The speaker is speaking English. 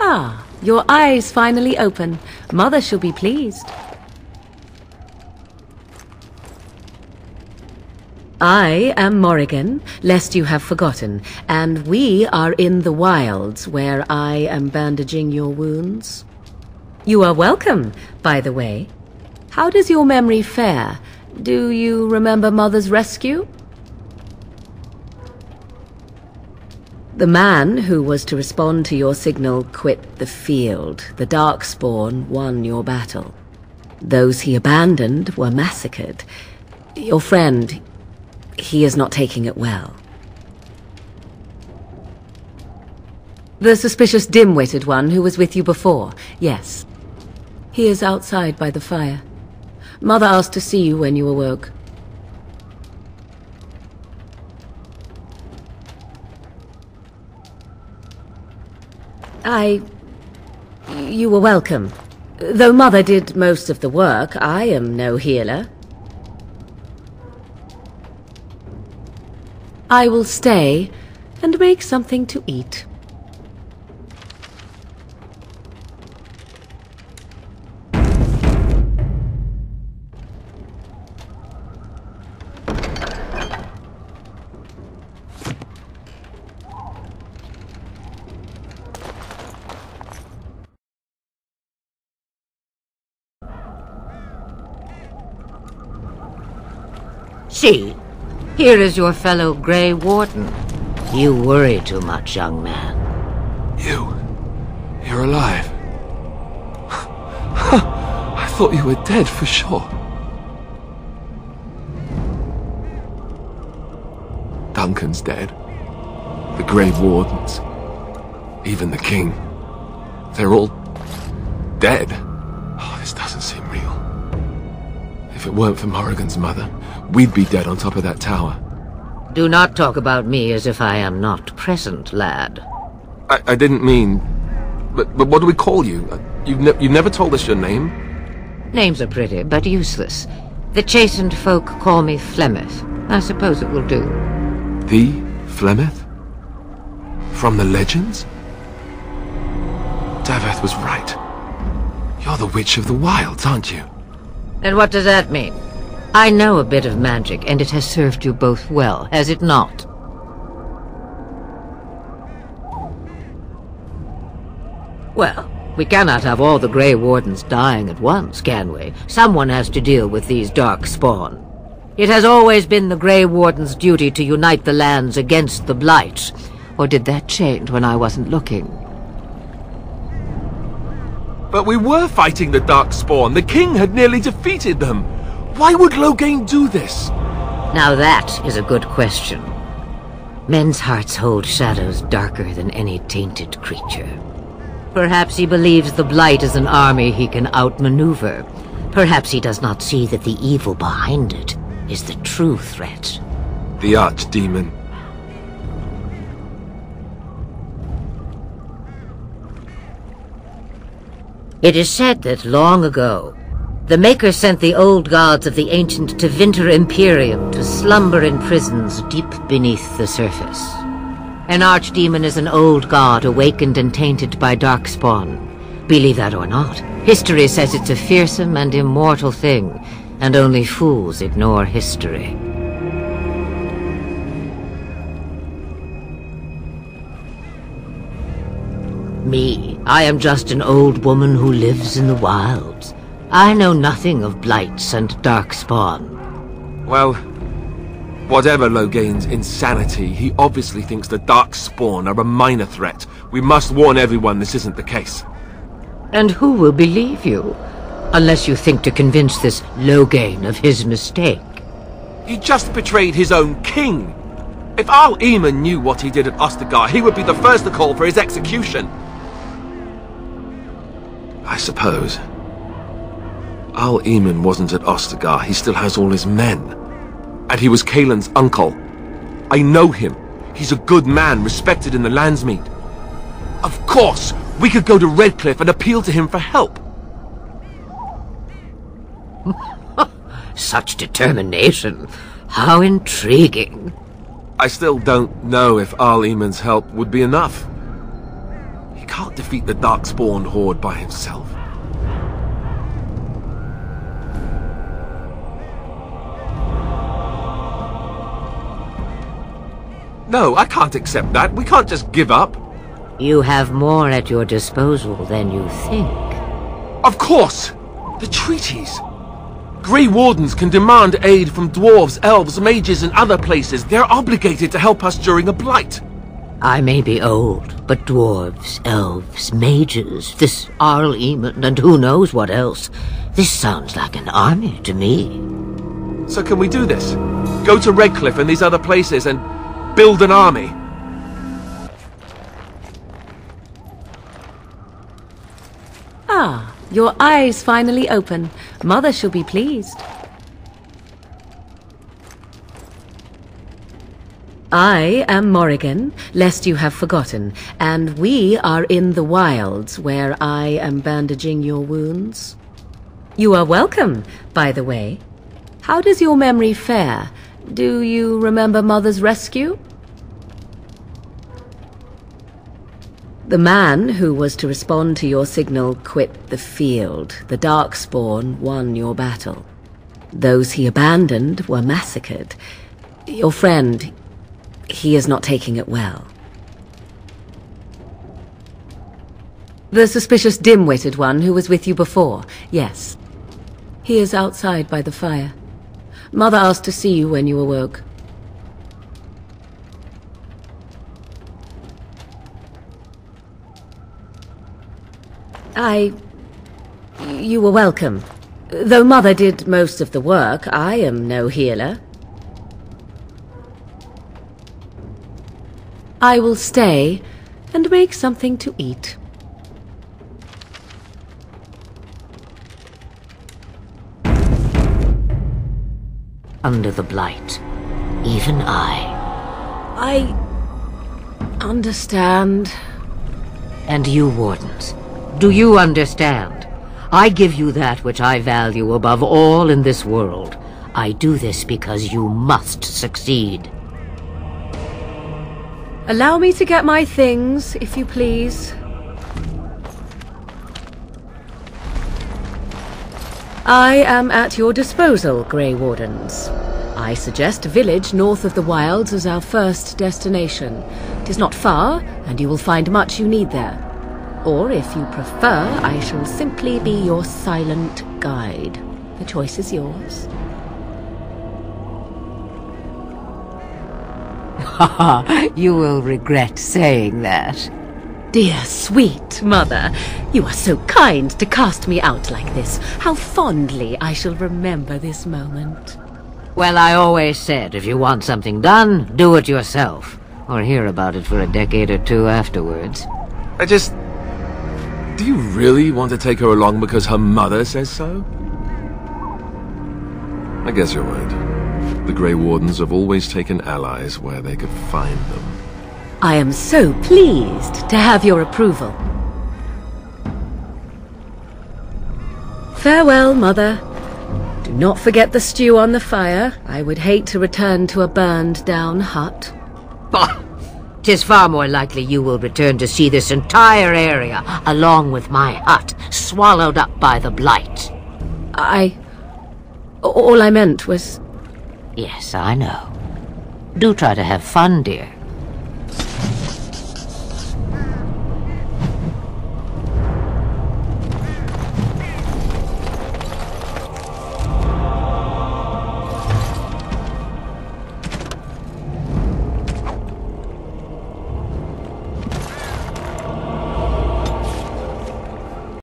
Ah, your eyes finally open. Mother shall be pleased. I am Morrigan, lest you have forgotten, and we are in the wilds where I am bandaging your wounds. You are welcome, by the way. How does your memory fare? Do you remember Mother's rescue? The man who was to respond to your signal quit the field. The Darkspawn won your battle. Those he abandoned were massacred. Your friend, he is not taking it well. The suspicious dim-witted one who was with you before, yes. He is outside by the fire. Mother asked to see you when you awoke. You were welcome. Though Mother did most of the work, I am no healer. I will stay and make something to eat. See, here is your fellow Grey Warden. You worry too much, young man. You're alive. I thought you were dead for sure. Duncan's dead. The Grey Wardens. Even the King. They're all dead. Oh, this doesn't seem real. If it weren't for Morrigan's mother, we'd be dead on top of that tower. Do not talk about me as if I am not present, lad. I didn't mean... But what do we call you? You've never told us your name? Names are pretty, but useless. The chastened folk call me Flemeth. I suppose it will do. The Flemeth? From the legends? Daveth was right. You're the Witch of the Wilds, aren't you? And what does that mean? I know a bit of magic, and it has served you both well, has it not? Well, we cannot have all the Grey Wardens dying at once, can we? Someone has to deal with these Darkspawn. It has always been the Grey Warden's duty to unite the lands against the Blight. Or did that change when I wasn't looking? But we were fighting the Darkspawn. The King had nearly defeated them. Why would Loghain do this? Now that is a good question. Men's hearts hold shadows darker than any tainted creature. Perhaps he believes the Blight is an army he can outmaneuver. Perhaps he does not see that the evil behind it is the true threat. The Archdemon. It is said that long ago, the Maker sent the old gods of the ancient Tevinter Imperium to slumber in prisons deep beneath the surface. An archdemon is an old god awakened and tainted by Darkspawn. Believe that or not, history says it's a fearsome and immortal thing, and only fools ignore history. Me, I am just an old woman who lives in the wilds. I know nothing of blights and Darkspawn. Well, whatever Loghain's insanity, he obviously thinks the Darkspawn are a minor threat. We must warn everyone this isn't the case. And who will believe you? Unless you think to convince this Loghain of his mistake. He just betrayed his own king. If Al-Eamon knew what he did at Ostagar, he would be the first to call for his execution. I suppose. Al-Eamon wasn't at Ostagar. He still has all his men. And he was Kaelin's uncle. I know him. He's a good man, respected in the Landsmeet. Of course, we could go to Redcliffe and appeal to him for help. Such determination. How intriguing. I still don't know if Al-Eamon's help would be enough. He can't defeat the Darkspawn horde by himself. No, I can't accept that. We can't just give up. You have more at your disposal than you think. Of course! The treaties! Grey Wardens can demand aid from dwarves, elves, mages, and other places. They're obligated to help us during a blight. I may be old, but dwarves, elves, mages, this Arl Eamon, and who knows what else. This sounds like an army to me. So can we do this? Go to Redcliffe and these other places and build an army? Ah, your eyes finally open. Mother shall be pleased. I am Morrigan, lest you have forgotten, and we are in the wilds where I am bandaging your wounds. You are welcome, by the way. How does your memory fare? Do you remember Mother's rescue? The man who was to respond to your signal quit the field. The Darkspawn won your battle. Those he abandoned were massacred. Your friend, he is not taking it well. The suspicious dim-witted one who was with you before, yes. He is outside by the fire. Mother asked to see you when you awoke. You were welcome. Though Mother did most of the work, I am no healer. I will stay and make something to eat. Under the blight, even I understand. And you, Wardens, do you understand? I give you that which I value above all in this world. I do this because you must succeed. Allow me to get my things, if you please. I am at your disposal, Grey Wardens. I suggest a village north of the wilds as our first destination. It is not far, and you will find much you need there. Or, if you prefer, I shall simply be your silent guide. The choice is yours. You will regret saying that. Dear sweet mother, you are so kind to cast me out like this. How fondly I shall remember this moment. Well, I always said, if you want something done, do it yourself. Or hear about it for a decade or two afterwards. Do you really want to take her along because her mother says so? I guess you're right. The Grey Wardens have always taken allies where they could find them. I am so pleased to have your approval. Farewell, Mother. Do not forget the stew on the fire. I would hate to return to a burned-down hut. Bah! 'Tis far more likely you will return to see this entire area, along with my hut, swallowed up by the blight. All I meant was... Yes, I know. Do try to have fun, dear.